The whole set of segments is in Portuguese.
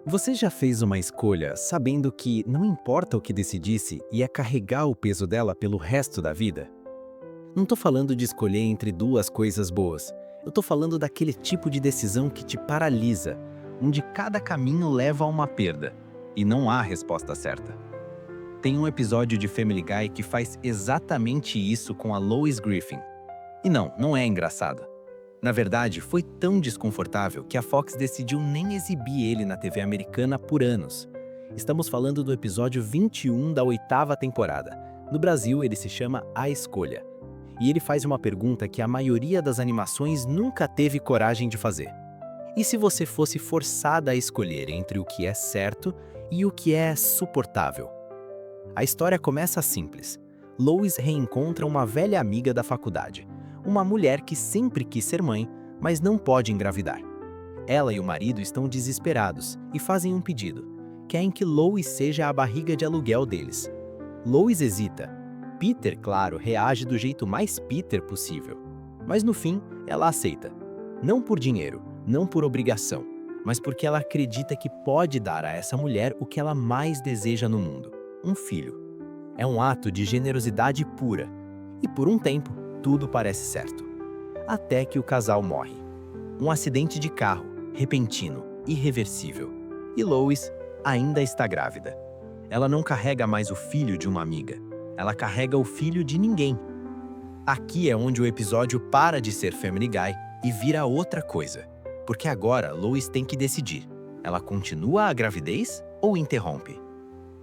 Você já fez uma escolha sabendo que não importa o que decidisse, ia carregar o peso dela pelo resto da vida? Não tô falando de escolher entre duas coisas boas. Eu tô falando daquele tipo de decisão que te paralisa, onde cada caminho leva a uma perda, e não há resposta certa. Tem um episódio de Family Guy que faz exatamente isso com a Lois Griffin. E não é engraçado. Na verdade, foi tão desconfortável que a Fox decidiu nem exibir ele na TV americana por anos. Estamos falando do episódio 21 da 8ª temporada. No Brasil, ele se chama A Escolha. E ele faz uma pergunta que a maioria das animações nunca teve coragem de fazer. E se você fosse forçada a escolher entre o que é certo e o que é suportável? A história começa simples. Lois reencontra uma velha amiga da faculdade, uma mulher que sempre quis ser mãe, mas não pode engravidar. Ela e o marido estão desesperados e fazem um pedido. Querem que Lois seja a barriga de aluguel deles. Lois hesita. Peter, claro, reage do jeito mais Peter possível. Mas no fim, ela aceita. Não por dinheiro, não por obrigação, mas porque ela acredita que pode dar a essa mulher o que ela mais deseja no mundo: um filho. É um ato de generosidade pura. E por um tempo, tudo parece certo. Até que o casal morre. Um acidente de carro, repentino, irreversível. E Lois ainda está grávida. Ela não carrega mais o filho de uma amiga. Ela carrega o filho de ninguém. Aqui é onde o episódio para de ser Family Guy e vira outra coisa. Porque agora Lois tem que decidir. Ela continua a gravidez ou interrompe?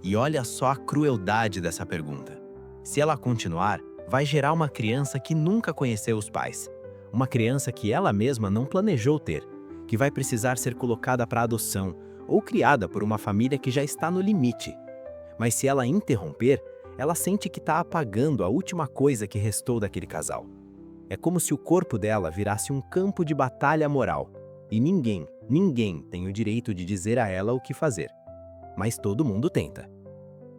E olha só a crueldade dessa pergunta. Se ela continuar, vai gerar uma criança que nunca conheceu os pais. Uma criança que ela mesma não planejou ter, que vai precisar ser colocada para adoção ou criada por uma família que já está no limite. Mas se ela interromper, ela sente que está apagando a última coisa que restou daquele casal. É como se o corpo dela virasse um campo de batalha moral. E ninguém tem o direito de dizer a ela o que fazer. Mas todo mundo tenta.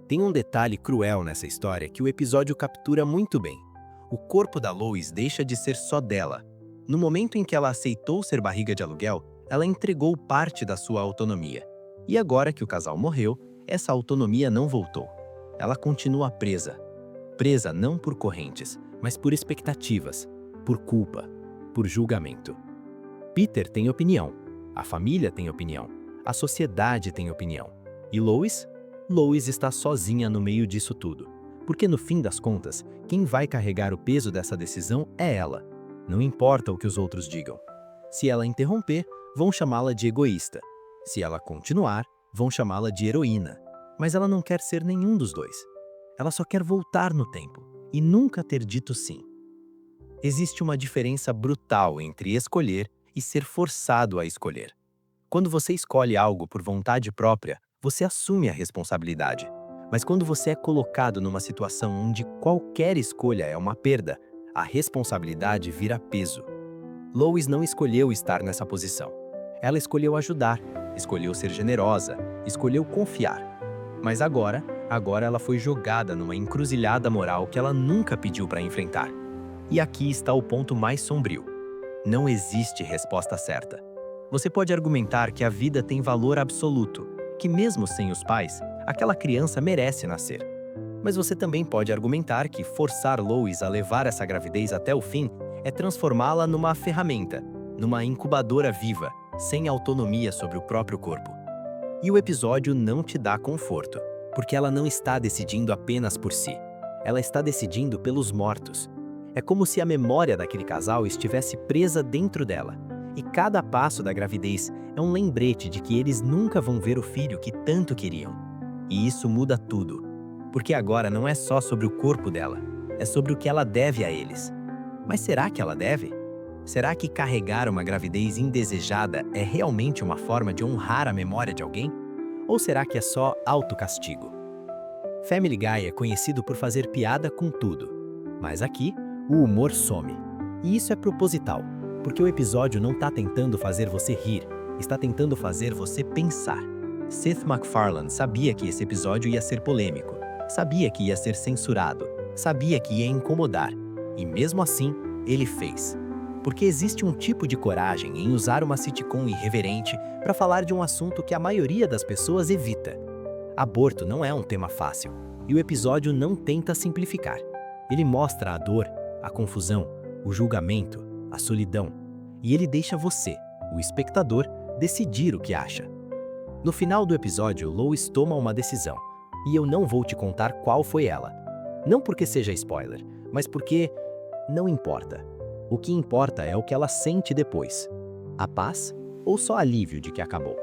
Tem um detalhe cruel nessa história que o episódio captura muito bem. O corpo da Lois deixa de ser só dela. No momento em que ela aceitou ser barriga de aluguel, ela entregou parte da sua autonomia. E agora que o casal morreu, essa autonomia não voltou. Ela continua presa. Presa não por correntes, mas por expectativas, por culpa, por julgamento. Peter tem opinião, a família tem opinião, a sociedade tem opinião. E Lois? Lois está sozinha no meio disso tudo. Porque no fim das contas, quem vai carregar o peso dessa decisão é ela. Não importa o que os outros digam. Se ela interromper, vão chamá-la de egoísta. Se ela continuar, vão chamá-la de heroína. Mas ela não quer ser nenhum dos dois. Ela só quer voltar no tempo e nunca ter dito sim. Existe uma diferença brutal entre escolher e ser forçado a escolher. Quando você escolhe algo por vontade própria, você assume a responsabilidade. Mas quando você é colocado numa situação onde qualquer escolha é uma perda, a responsabilidade vira peso. Lois não escolheu estar nessa posição. Ela escolheu ajudar, escolheu ser generosa, escolheu confiar. Mas agora ela foi jogada numa encruzilhada moral que ela nunca pediu para enfrentar. E aqui está o ponto mais sombrio. Não existe resposta certa. Você pode argumentar que a vida tem valor absoluto, que mesmo sem os pais, aquela criança merece nascer. Mas você também pode argumentar que forçar Lois a levar essa gravidez até o fim é transformá-la numa ferramenta, numa incubadora viva, sem autonomia sobre o próprio corpo. E o episódio não te dá conforto, porque ela não está decidindo apenas por si. Ela está decidindo pelos mortos. É como se a memória daquele casal estivesse presa dentro dela. E cada passo da gravidez é um lembrete de que eles nunca vão ver o filho que tanto queriam. E isso muda tudo. Porque agora não é só sobre o corpo dela, é sobre o que ela deve a eles. Mas será que ela deve? Será que carregar uma gravidez indesejada é realmente uma forma de honrar a memória de alguém? Ou será que é só autocastigo? Family Guy é conhecido por fazer piada com tudo. Mas aqui, o humor some. E isso é proposital, porque o episódio não está tentando fazer você rir, está tentando fazer você pensar. Seth MacFarlane sabia que esse episódio ia ser polêmico, sabia que ia ser censurado, sabia que ia incomodar. E mesmo assim, ele fez. Porque existe um tipo de coragem em usar uma sitcom irreverente para falar de um assunto que a maioria das pessoas evita. Aborto não é um tema fácil, e o episódio não tenta simplificar. Ele mostra a dor, a confusão, o julgamento, a solidão, e ele deixa você, o espectador, decidir o que acha. No final do episódio, Lois toma uma decisão, e eu não vou te contar qual foi ela. Não porque seja spoiler, mas porque não importa. O que importa é o que ela sente depois. A paz ou só alívio de que acabou?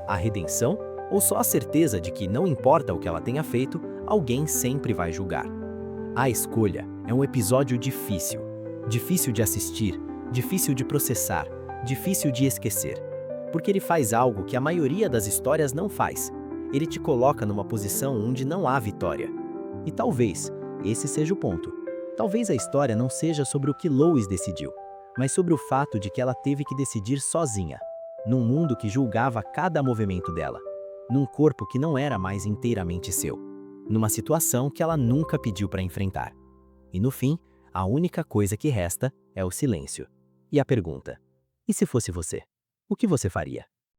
A redenção ou só a certeza de que não importa o que ela tenha feito, alguém sempre vai julgar? A Escolha é um episódio difícil. Difícil de assistir, difícil de processar, difícil de esquecer. Porque ele faz algo que a maioria das histórias não faz. Ele te coloca numa posição onde não há vitória. E talvez esse seja o ponto. Talvez a história não seja sobre o que Lois decidiu, mas sobre o fato de que ela teve que decidir sozinha, num mundo que julgava cada movimento dela, num corpo que não era mais inteiramente seu, numa situação que ela nunca pediu para enfrentar. E no fim, a única coisa que resta é o silêncio. E a pergunta: e se fosse você? O que você faria?